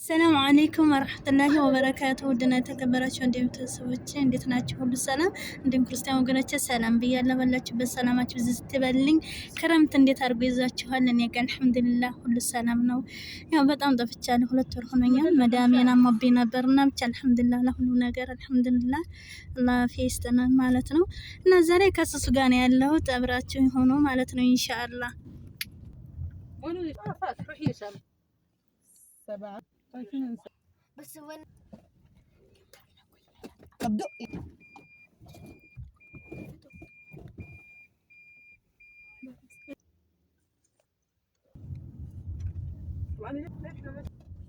ሰላም አለይኩም ወራህመቱላሂ ወበረካቱ። ውድና የተከበራችሁ ቤተሰቦቼ እንዴት ናችሁ? ሁሉ ሰላም። እንዲሁም ክርስቲያን ወገኖቼ ሰላም ብያለሁ። ባላችሁበት ሰላማችሁ ዝዝ ትበልኝ። ክረምት እንዴት አድርጎ ይዛችኋል? እኔ ጋር አልሐምዱሊላህ ሁሉ ሰላም ነው። ያው በጣም ጠፍቻለሁ፣ 2 ወር ሆኖኛል። መዳሜን አሞብኝ ነበርና ብቻ አልሐምዱሊላህ ለሁሉ ነገር አልሐምዱሊላህ አላህ ፌስተና ማለት ነው። እና ዛሬ ከሱሱ ጋር ነው ያለሁት። አብራችሁ ሆኖ ማለት ነው ኢንሻአላህ። بس وين طب دقي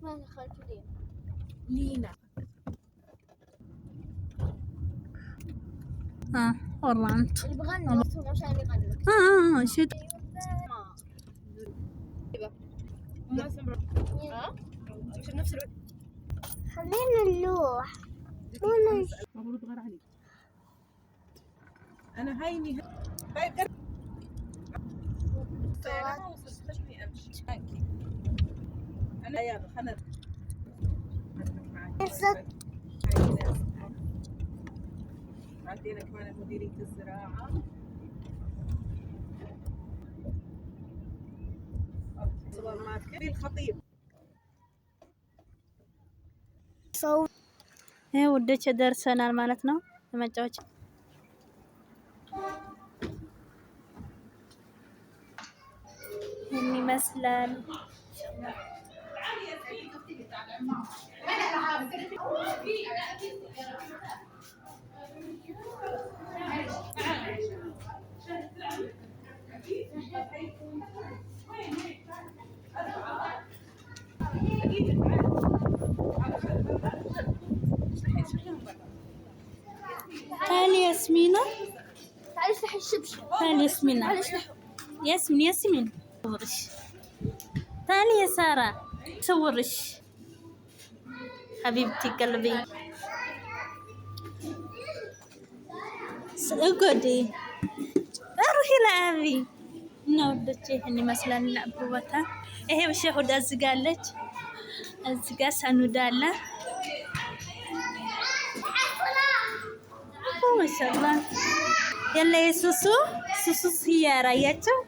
ما دخلت لينا والله انت اللي بغني عشان يغني شو ما سمعوا مش بنفس الوقت خلينا نروح المفروض غير عليك انا هيني طيب انا وصلتني امشي انا يا خلنا عندنا كمان مديرية الزراعة سوبر ماركت الخطيب ይሄ ወደች ደርሰናል ማለት ነው። ለመጫወቻ ይመስላል። تعالي ياسمينة، تعالي اشلحي الشبشب. تعالي ياسمينة، ياسمين صورش. تعالي يا سارة صورش حبيبتي قلبي. اقعدي روحي لعبي እና ወደች ይሄን ይመስላል አብሮታ። ይሄ በሸሁዳ አዝጋለች፣ እዝጋ ሳኑዳ አለ። ማሻአላህ ያለ ሱሱ ሲያራ ያቸው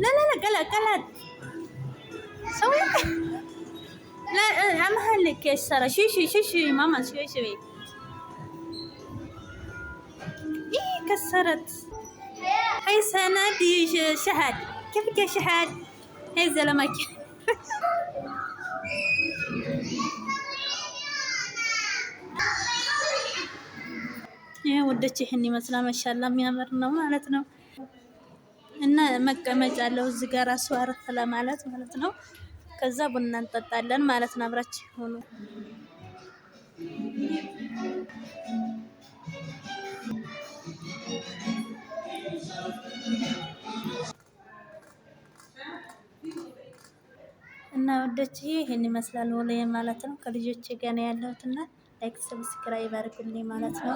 لا قلت سوي لا عمها لك يا سارة. شوشي ماما شوي ايه كسرت. هاي سنادي شهد كيفك يا شهد؟ هاي زلمك ይሄ ወደች ይሄን ይመስላል። ማሻአላ የሚያምር ነው ማለት ነው። እና መቀመጫ አለው እዚህ ጋር ራሱ አረፍ ለማለት ማለት ነው። ከዛ ቡና እንጠጣለን ማለት ነው። አብራችሁ ሆኖ እና ወደች ይሄን ይመስላል ወለየ ማለት ነው። ከልጆቼ ጋር ነው ያለሁትና ላይክ ሰብስክራይብ አድርጉልኝ ማለት ነው።